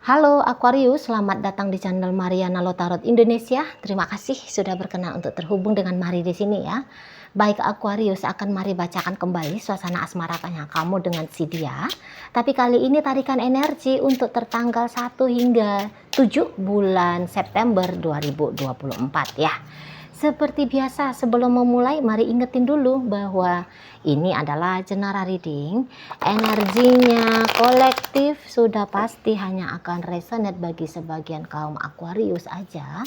Halo Aquarius, selamat datang di channel Mariana Lotarot Indonesia. Terima kasih sudah berkenan untuk terhubung dengan Mari di sini ya. Baik Aquarius, akan Mari bacakan kembali suasana asmaranya kamu dengan si dia. Tapi kali ini tarikan energi untuk tertanggal 1 hingga 7 bulan September 2024 ya. Seperti biasa, sebelum memulai, mari ingetin dulu bahwa ini adalah Jenara Reading. Energinya kolektif sudah pasti hanya akan resonate bagi sebagian kaum Aquarius aja.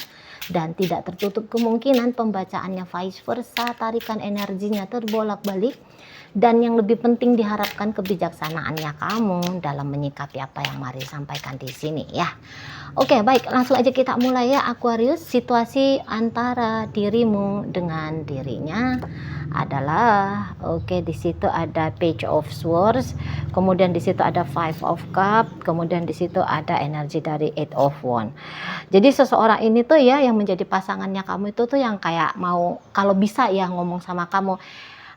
Dan tidak tertutup kemungkinan pembacaannya vice versa, tarikan energinya terbolak-balik. Dan yang lebih penting diharapkan kebijaksanaannya kamu dalam menyikapi apa yang Mari sampaikan di sini ya. Oke, baik, langsung aja kita mulai ya Aquarius. Situasi antara dirimu dengan dirinya adalah di situ ada Page of Swords, kemudian di situ ada Five of Cups, kemudian di situ ada energi dari Eight of Wands. Jadi seseorang ini tuh ya yang menjadi pasangannya kamu itu tuh yang kayak mau kalau bisa ya ngomong sama kamu,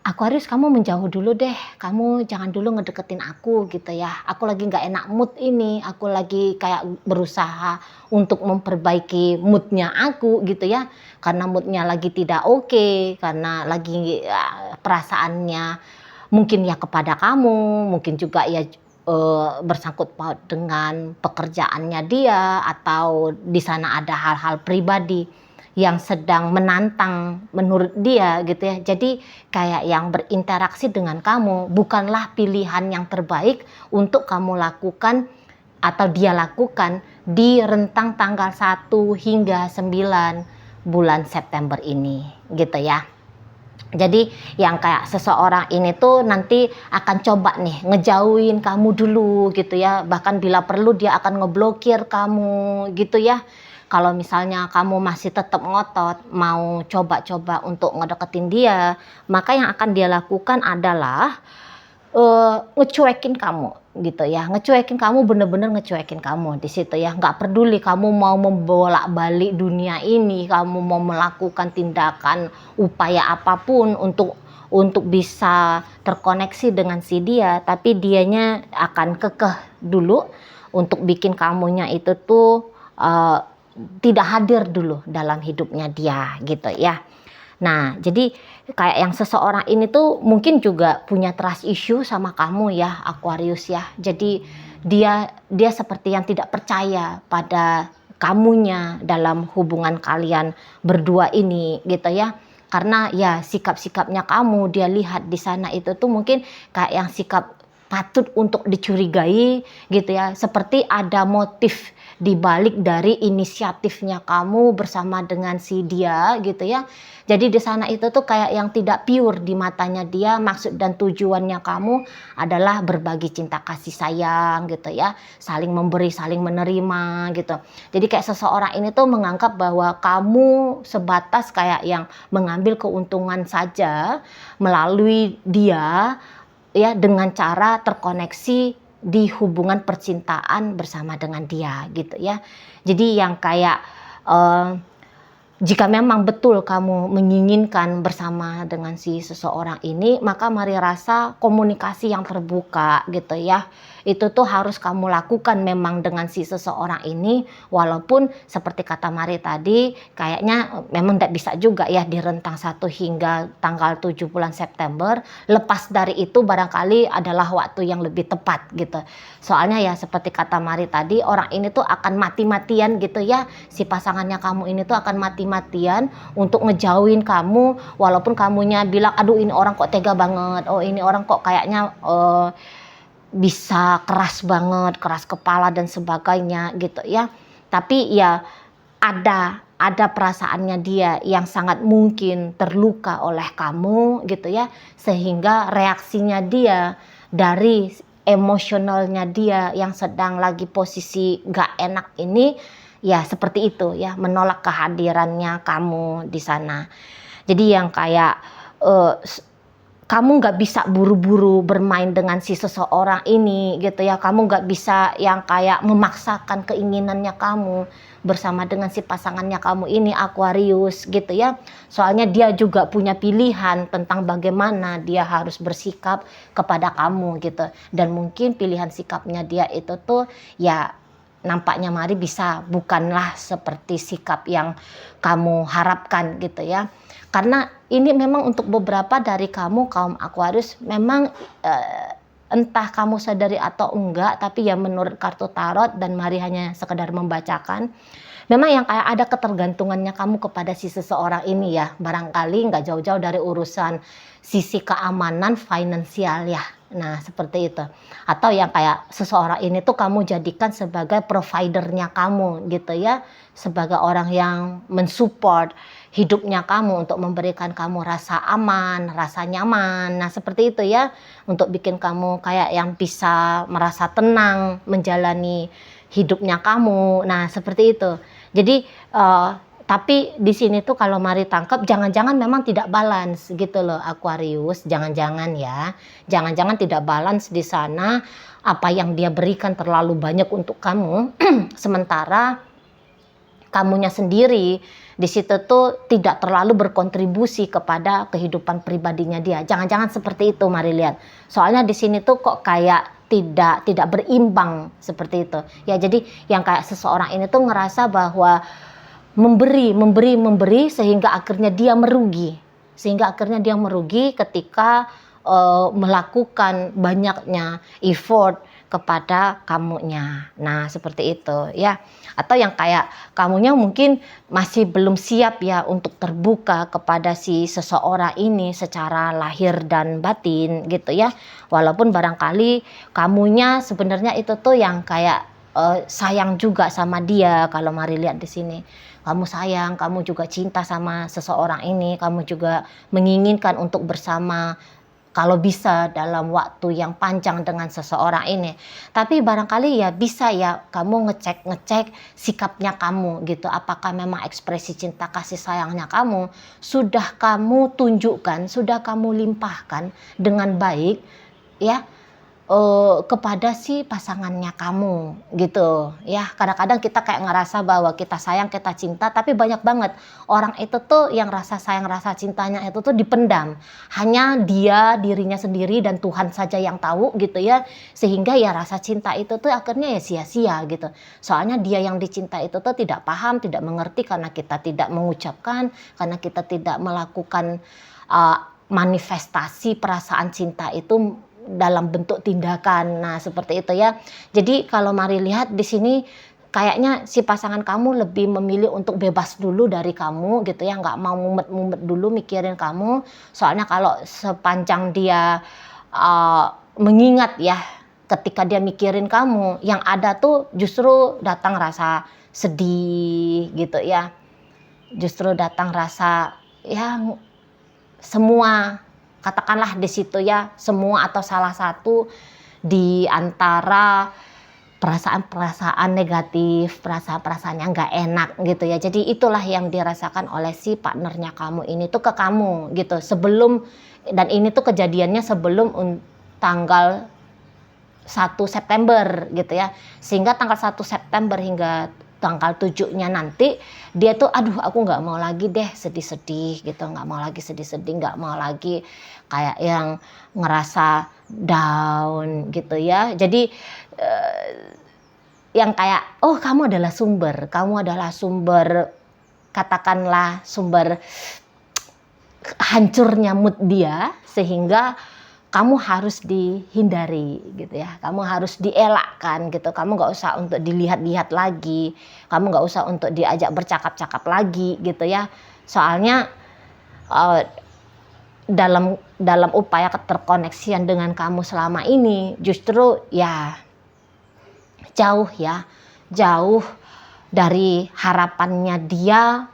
Aquarius kamu menjauh dulu deh, kamu jangan dulu ngedeketin aku gitu ya. Aku lagi nggak enak mood ini, aku lagi kayak berusaha untuk memperbaiki moodnya aku gitu ya. Karena moodnya lagi tidak oke, karena lagi perasaannya mungkin ya kepada kamu, mungkin juga ya bersangkut paut dengan pekerjaannya dia atau di sana ada hal-hal pribadi yang sedang menantang menurut dia gitu ya. Jadi kayak yang berinteraksi dengan kamu bukanlah pilihan yang terbaik untuk kamu lakukan atau dia lakukan di rentang tanggal 1 hingga 9 bulan September ini gitu ya. Jadi yang kayak seseorang ini tuh nanti akan coba nih ngejauhin kamu dulu gitu ya. Bahkan bila perlu dia akan ngeblokir kamu gitu ya. Kalau misalnya kamu masih tetap ngotot mau coba-coba untuk ngedeketin dia, maka yang akan dia lakukan adalah ngecuekin kamu gitu ya. Ngecuekin kamu, bener-bener ngecuekin kamu di situ ya. Nggak peduli kamu mau membolak-balik dunia ini, kamu mau melakukan tindakan upaya apapun untuk bisa terkoneksi dengan si dia, tapi dianya akan kekeh dulu untuk bikin kamunya itu tuh tidak hadir dulu dalam hidupnya dia gitu ya. Nah, jadi kayak yang seseorang ini tuh mungkin juga punya trust issue sama kamu ya Aquarius ya. Jadi dia seperti yang tidak percaya pada kamunya dalam hubungan kalian berdua ini gitu ya. Karena ya sikap-sikapnya kamu dia lihat di sana itu tuh mungkin kayak yang sikap patut untuk dicurigai gitu ya. Seperti ada motif di balik dari inisiatifnya kamu bersama dengan si dia gitu ya. Jadi di sana itu tuh kayak yang tidak pure di matanya dia. Maksud dan tujuannya kamu adalah berbagi cinta kasih sayang gitu ya. Saling memberi, saling menerima gitu. Jadi kayak seseorang ini tuh menganggap bahwa kamu sebatas kayak yang mengambil keuntungan saja melalui dia ya, dengan cara terkoneksi di hubungan percintaan bersama dengan dia gitu ya. Jadi yang kayak jika memang betul kamu menginginkan bersama dengan si seseorang ini, maka mari rasa komunikasi yang terbuka gitu ya. Itu tuh harus kamu lakukan memang dengan si seseorang ini, walaupun seperti kata Mari tadi kayaknya memang tidak bisa juga ya di rentang 1 hingga tanggal 7 bulan September. Lepas dari itu barangkali adalah waktu yang lebih tepat gitu. Soalnya ya seperti kata Mari tadi, orang ini tuh akan mati-matian gitu ya. Si pasangannya kamu ini tuh akan mati-matian untuk ngejauhin kamu, walaupun kamunya bilang aduh ini orang kok tega banget, oh ini orang kok kayaknya bisa keras banget, keras kepala dan sebagainya gitu ya. Tapi ya ada perasaannya dia yang sangat mungkin terluka oleh kamu gitu ya, sehingga reaksinya dia dari emosionalnya dia yang sedang lagi posisi gak enak ini ya seperti itu ya, menolak kehadirannya kamu di sana. Jadi yang kayak kamu nggak bisa buru-buru bermain dengan si seseorang ini gitu ya. Kamu nggak bisa yang kayak memaksakan keinginannya kamu bersama dengan si pasangannya kamu ini Aquarius gitu ya. Soalnya dia juga punya pilihan tentang bagaimana dia harus bersikap kepada kamu gitu. Dan mungkin pilihan sikapnya dia itu tuh ya nampaknya Mari bisa bukanlah seperti sikap yang kamu harapkan gitu ya. Karena ini memang untuk beberapa dari kamu kaum Aquarius memang entah kamu sadari atau enggak, tapi ya menurut kartu tarot dan Mari hanya sekedar membacakan, memang yang kayak ada ketergantungannya kamu kepada si seseorang ini ya. Barangkali nggak jauh-jauh dari urusan sisi keamanan finansial ya. Nah seperti itu. Atau yang kayak seseorang ini tuh kamu jadikan sebagai providernya kamu gitu ya. Sebagai orang yang mensupport hidupnya kamu untuk memberikan kamu rasa aman, rasa nyaman. Nah seperti itu ya. Untuk bikin kamu kayak yang bisa merasa tenang menjalani hidupnya kamu. Nah seperti itu. Jadi tapi di sini tuh kalau Mari tangkap jangan-jangan memang tidak balance gitu loh Aquarius, jangan-jangan ya. Jangan-jangan tidak balance di sana, apa yang dia berikan terlalu banyak untuk kamu sementara kamunya sendiri di situ tuh tidak terlalu berkontribusi kepada kehidupan pribadinya dia. Jangan-jangan seperti itu Mari lihat. Soalnya di sini tuh kok kayak tidak berimbang seperti itu. Ya jadi yang kayak seseorang ini tuh ngerasa bahwa memberi sehingga akhirnya dia merugi. Sehingga akhirnya dia merugi ketika melakukan banyaknya effort kepada kamunya. Nah, seperti itu ya. Atau yang kayak kamunya mungkin masih belum siap ya untuk terbuka kepada si seseorang ini secara lahir dan batin gitu ya. Walaupun barangkali kamunya sebenarnya itu tuh yang kayak sayang juga sama dia kalau Mari lihat di sini. Kamu sayang, kamu juga cinta sama seseorang ini, kamu juga menginginkan untuk bersama kalau bisa dalam waktu yang panjang dengan seseorang ini. Tapi barangkali ya bisa ya kamu ngecek sikapnya kamu gitu. Apakah memang ekspresi cinta kasih sayangnya kamu sudah kamu tunjukkan, sudah kamu limpahkan dengan baik ya kepada si pasangannya kamu gitu ya. Kadang-kadang kita kayak ngerasa bahwa kita sayang, kita cinta, tapi banyak banget orang itu tuh yang rasa sayang, rasa cintanya itu tuh dipendam. Hanya dia, dirinya sendiri dan Tuhan saja yang tahu gitu ya. Sehingga ya rasa cinta itu tuh akhirnya ya sia-sia gitu. Soalnya dia yang dicinta itu tuh tidak paham, tidak mengerti karena kita tidak mengucapkan, karena kita tidak melakukan manifestasi perasaan cinta itu dalam bentuk tindakan. Nah, seperti itu ya. Jadi kalau Mari lihat di sini kayaknya si pasangan kamu lebih memilih untuk bebas dulu dari kamu gitu ya, nggak mau mumet-mumet dulu mikirin kamu. Soalnya kalau sepanjang dia mengingat ya, ketika dia mikirin kamu, yang ada tuh justru datang rasa sedih gitu ya. Justru datang rasa ya semua, katakanlah di situ ya, semua atau salah satu di antara perasaan-perasaan negatif, perasaan-perasaan yang nggak enak gitu ya. Jadi itulah yang dirasakan oleh si partnernya kamu ini tuh ke kamu gitu. Sebelum, dan ini tuh kejadiannya sebelum tanggal 1 September gitu ya. Sehingga tanggal 1 September hingga tanggal 7-nya nanti dia tuh aduh aku nggak mau lagi deh sedih-sedih gitu, nggak mau lagi sedih-sedih, nggak mau lagi kayak yang ngerasa down gitu ya. Jadi yang kayak oh kamu adalah sumber katakanlah sumber hancurnya mood dia, sehingga kamu harus dihindari gitu ya, kamu harus dielakkan gitu, kamu nggak usah untuk dilihat-lihat lagi, kamu nggak usah untuk diajak bercakap-cakap lagi gitu ya. Soalnya dalam upaya keterkoneksian dengan kamu selama ini justru ya jauh dari harapannya dia,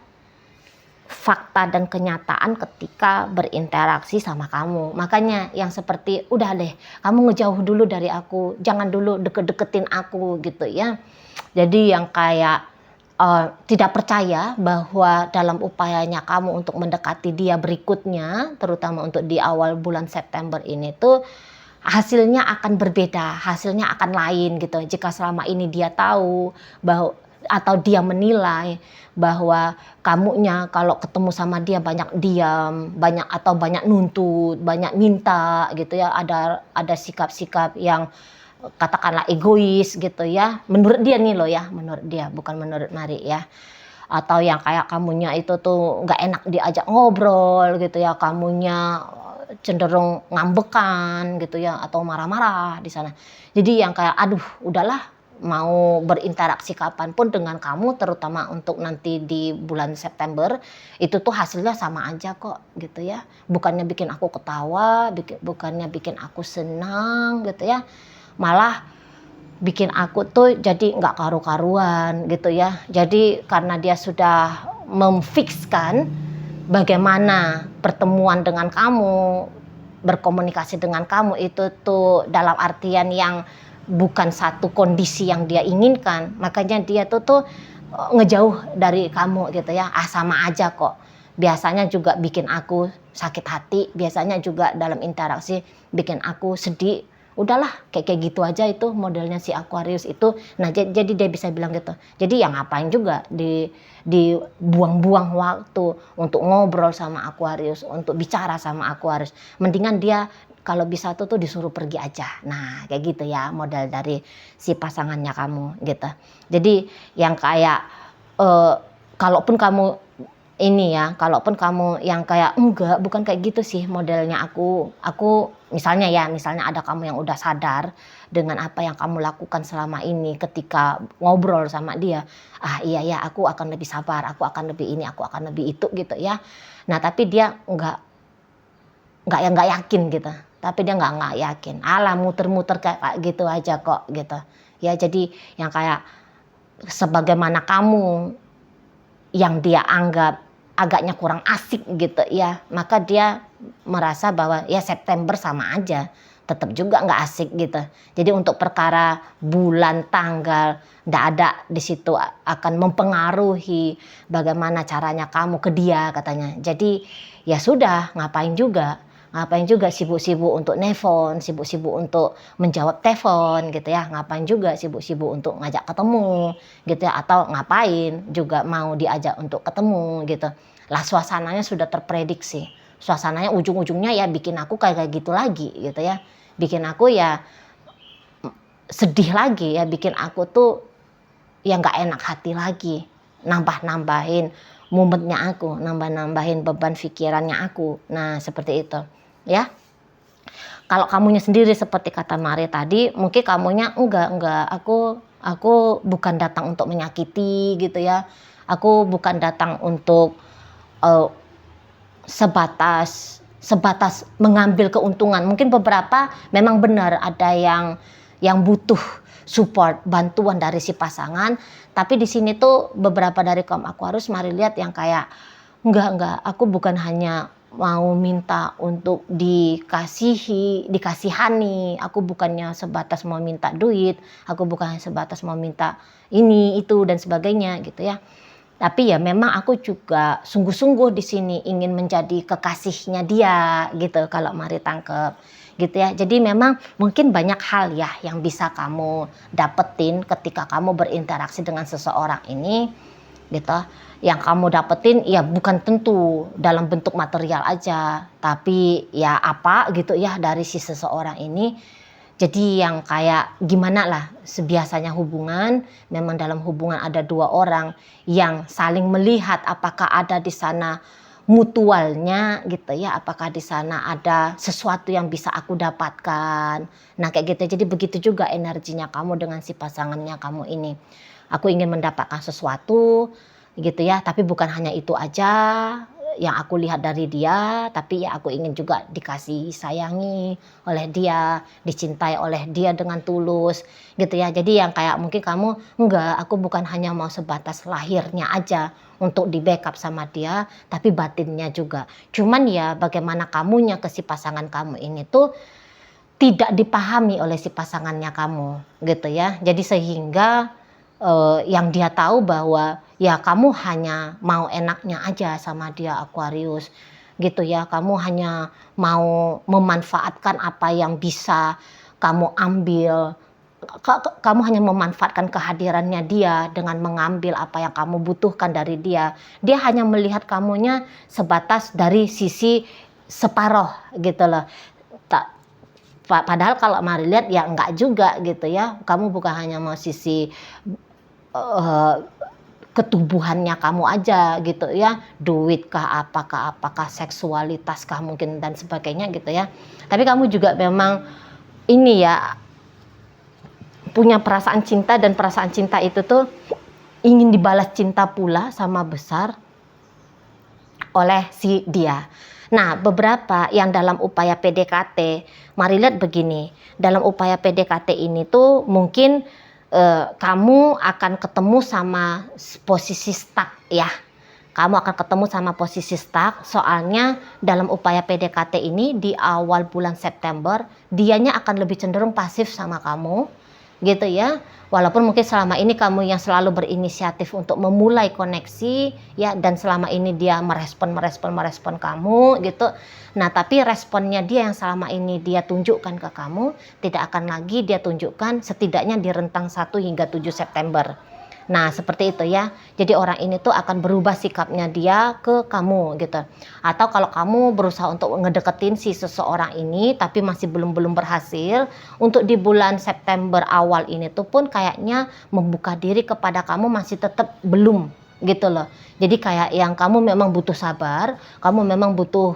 fakta dan kenyataan ketika berinteraksi sama kamu. Makanya yang seperti udah deh kamu ngejauh dulu dari aku, jangan dulu deket-deketin aku gitu ya. Jadi yang kayak tidak percaya bahwa dalam upayanya kamu untuk mendekati dia berikutnya, terutama untuk di awal bulan September ini tuh hasilnya akan berbeda, hasilnya akan lain gitu. Jika selama ini dia tahu bahwa atau dia menilai bahwa kamunya kalau ketemu sama dia banyak diam, banyak nuntut, banyak minta gitu ya, ada sikap-sikap yang katakanlah egois gitu ya, menurut dia nih loh ya, menurut dia, bukan menurut Mari ya. Atau yang kayak kamunya itu tuh nggak enak diajak ngobrol gitu ya, kamunya cenderung ngambekan gitu ya, atau marah-marah di sana. Jadi yang kayak aduh udahlah, mau berinteraksi kapanpun dengan kamu, terutama untuk nanti di bulan September, itu tuh hasilnya sama aja kok gitu ya. Bukannya bikin aku ketawa, bukannya bikin aku senang gitu ya, malah bikin aku tuh jadi nggak karu-karuan gitu ya. Jadi karena dia sudah memfikskan bagaimana pertemuan dengan kamu, berkomunikasi dengan kamu itu tuh dalam artian yang bukan satu kondisi yang dia inginkan, makanya dia tuh ngejauh dari kamu gitu ya. Sama aja kok. Biasanya juga bikin aku sakit hati, biasanya juga dalam interaksi bikin aku sedih. Udahlah, kayak gitu aja itu modelnya si Aquarius itu. Nah, jadi dia bisa bilang gitu. Jadi yang ngapain juga dibuang-buang waktu untuk ngobrol sama Aquarius, untuk bicara sama Aquarius. Mendingan dia kalau bisa tuh disuruh pergi aja. Nah, kayak gitu ya model dari si pasangannya kamu gitu. Jadi yang kayak kalaupun kamu ini ya, kalaupun kamu yang kayak enggak, bukan kayak gitu sih modelnya aku misalnya ada kamu yang udah sadar dengan apa yang kamu lakukan selama ini ketika ngobrol sama dia. Iya ya, aku akan lebih sabar, aku akan lebih ini, aku akan lebih itu gitu ya. Nah, tapi dia nggak yakin gitu. Tapi dia nggak yakin. Alah, muter-muter kayak gitu aja kok gitu. Ya, jadi yang kayak sebagaimana kamu yang dia anggap agaknya kurang asik gitu ya, maka dia merasa bahwa ya September sama aja, tetap juga nggak asik gitu. Jadi untuk perkara bulan, tanggal, nggak ada di situ akan mempengaruhi bagaimana caranya kamu ke dia katanya. Jadi ya sudah, ngapain juga sibuk-sibuk untuk nelfon, sibuk-sibuk untuk menjawab telepon gitu ya, ngapain juga sibuk-sibuk untuk ngajak ketemu gitu ya, atau ngapain juga mau diajak untuk ketemu gitu lah. Suasananya sudah terprediksi, suasananya ujung-ujungnya ya bikin aku kayak gitu lagi gitu ya, bikin aku ya sedih lagi ya, bikin aku tuh ya nggak enak hati lagi, nambahin mumetnya aku, nambahin beban pikirannya aku. Nah, seperti itu ya. Kalau kamunya sendiri seperti kata Mari tadi, mungkin kamunya enggak, aku bukan datang untuk menyakiti gitu ya, aku bukan datang untuk sebatas mengambil keuntungan. Mungkin beberapa memang benar ada yang butuh support, bantuan dari si pasangan, tapi di sini tuh beberapa dari kaum Aquarius Mari lihat yang kayak enggak, aku bukan hanya mau minta untuk dikasihani, aku bukannya sebatas mau minta duit, aku bukan sebatas mau minta ini itu dan sebagainya gitu ya. Tapi ya memang aku juga sungguh-sungguh di sini ingin menjadi kekasihnya dia gitu, kalau Mari tangkep gitu ya. Jadi memang mungkin banyak hal ya yang bisa kamu dapetin ketika kamu berinteraksi dengan seseorang ini gitu. Yang kamu dapetin ya bukan tentu dalam bentuk material aja, tapi ya apa gitu ya dari si seseorang ini. Jadi yang kayak gimana lah, sebiasanya hubungan, memang dalam hubungan ada dua orang yang saling melihat apakah ada di sana mutualnya gitu ya, apakah di sana ada sesuatu yang bisa aku dapatkan. Nah, kayak gitu. Jadi begitu juga energinya kamu dengan si pasangannya kamu ini. Aku ingin mendapatkan sesuatu gitu ya, tapi bukan hanya itu aja yang aku lihat dari dia, tapi ya aku ingin juga dikasih sayangi oleh dia, dicintai oleh dia dengan tulus gitu ya. Jadi yang kayak mungkin kamu enggak, aku bukan hanya mau sebatas lahirnya aja untuk di backup sama dia, tapi batinnya juga. Cuman ya bagaimana kamunya ke si pasangan kamu ini tuh tidak dipahami oleh si pasangannya kamu gitu ya. Jadi sehingga yang dia tahu bahwa ya kamu hanya mau enaknya aja sama dia Aquarius gitu ya, kamu hanya mau memanfaatkan apa yang bisa kamu ambil, kamu hanya memanfaatkan kehadirannya dia dengan mengambil apa yang kamu butuhkan dari dia. Dia hanya melihat kamunya sebatas dari sisi separoh gitu loh, Padahal kalau Mari lihat ya enggak juga gitu ya. Kamu bukan hanya mau sisi ketubuhannya kamu aja gitu ya, duitkah, apakah seksualitas mungkin dan sebagainya gitu ya. Tapi kamu juga memang ini ya, punya perasaan cinta, dan perasaan cinta itu tuh ingin dibalas cinta pula sama besar oleh si dia. Nah, beberapa yang dalam upaya PDKT, Mari lihat begini, dalam upaya PDKT ini tuh mungkin kamu akan ketemu sama posisi stuck ya. Kamu akan ketemu sama posisi stuck, soalnya dalam upaya PDKT ini di awal bulan September, dianya akan lebih cenderung pasif sama kamu, gitu ya. Walaupun mungkin selama ini kamu yang selalu berinisiatif untuk memulai koneksi ya, dan selama ini dia merespon kamu gitu. Nah, tapi responnya dia yang selama ini dia tunjukkan ke kamu tidak akan lagi dia tunjukkan setidaknya di rentang 1 hingga 7 September. Nah, seperti itu ya. Jadi orang ini tuh akan berubah sikapnya dia ke kamu gitu. Atau kalau kamu berusaha untuk ngedeketin si seseorang ini tapi masih belum berhasil, untuk di bulan September awal ini tuh pun kayaknya membuka diri kepada kamu masih tetap belum gitu loh. Jadi kayak yang kamu memang butuh sabar, kamu memang butuh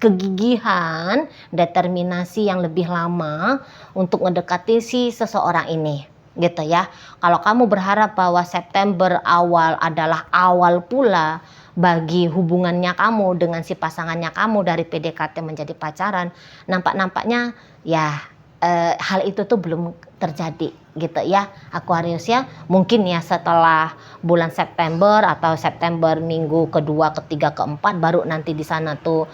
kegigihan, determinasi yang lebih lama untuk ngedekatin si seseorang ini gitu ya. Kalau kamu berharap bahwa September awal adalah awal pula bagi hubungannya kamu dengan si pasangannya kamu dari PDKT menjadi pacaran, nampaknya ya hal itu tuh belum terjadi gitu ya, Aquarius ya. Mungkin ya setelah bulan September atau September minggu kedua, ketiga, keempat baru nanti di sana tuh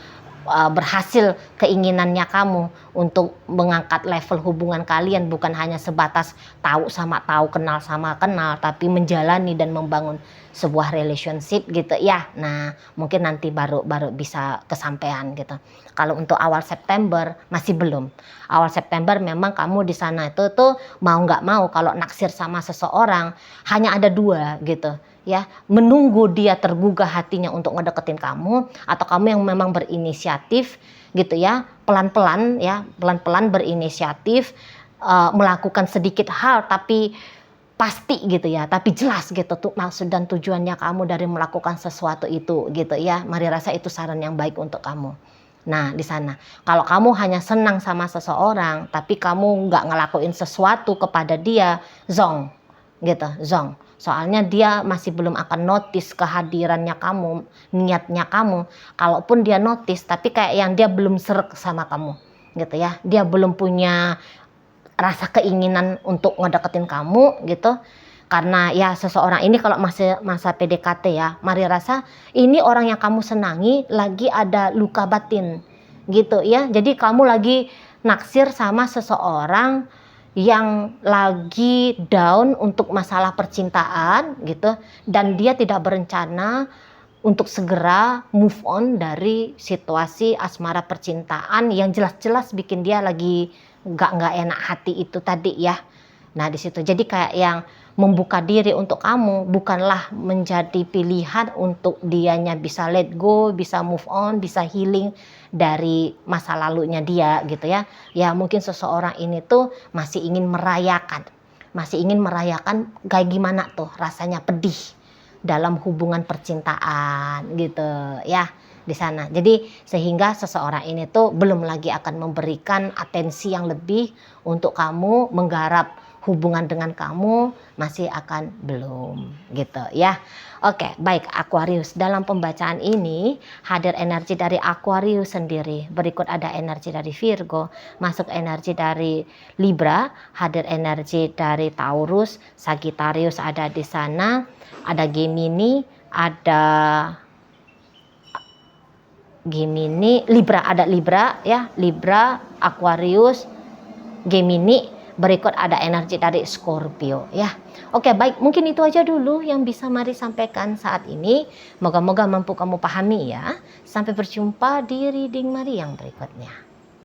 berhasil keinginannya kamu untuk mengangkat level hubungan kalian, bukan hanya sebatas tahu sama tahu, kenal sama kenal, tapi menjalani dan membangun sebuah relationship gitu ya. Nah, mungkin nanti baru bisa kesampaian gitu. Kalau untuk awal September masih belum. Awal September memang kamu di sana itu tuh mau nggak mau kalau naksir sama seseorang hanya ada 2 gitu ya, menunggu dia tergugah hatinya untuk ngedeketin kamu, atau kamu yang memang berinisiatif gitu ya, pelan-pelan berinisiatif melakukan sedikit hal tapi pasti gitu ya, tapi jelas gitu tuh maksud dan tujuannya kamu dari melakukan sesuatu itu gitu ya. Mari rasa itu saran yang baik untuk kamu. Nah, di sana kalau kamu hanya senang sama seseorang tapi kamu nggak ngelakuin sesuatu kepada dia, zong gitu, zong. Soalnya dia masih belum akan notice kehadirannya kamu, niatnya kamu. Kalaupun dia notice, tapi kayak yang dia belum serek sama kamu, gitu ya. Dia belum punya rasa keinginan untuk ngedeketin kamu, gitu. Karena ya seseorang ini kalau masih masa PDKT ya, Mari rasa ini orang yang kamu senangi lagi ada luka batin, gitu ya. Jadi kamu lagi naksir sama seseorang yang lagi down untuk masalah percintaan gitu, dan dia tidak berencana untuk segera move on dari situasi asmara percintaan yang jelas-jelas bikin dia lagi nggak enak hati itu tadi ya. Nah, di situ jadi kayak yang membuka diri untuk kamu bukanlah menjadi pilihan untuk dianya bisa let go, bisa move on, bisa healing dari masa lalunya dia gitu ya. Ya mungkin seseorang ini tuh masih ingin merayakan kayak gimana tuh rasanya pedih dalam hubungan percintaan gitu ya di sana. Jadi sehingga seseorang ini tuh belum lagi akan memberikan atensi yang lebih untuk kamu, menggarap hubungan dengan kamu masih akan belum gitu ya. Oke, baik Aquarius, dalam pembacaan ini hadir energi dari Aquarius sendiri. Berikut ada energi dari Virgo, masuk energi dari Libra, hadir energi dari Taurus, Sagittarius ada di sana, ada Gemini, Libra, ada Libra ya, Libra, Aquarius, Gemini. Berikut ada energi dari Scorpio ya. Oke, baik, mungkin itu aja dulu yang bisa Mari sampaikan saat ini. Moga-moga mampu kamu pahami ya. Sampai berjumpa di reading Mari yang berikutnya.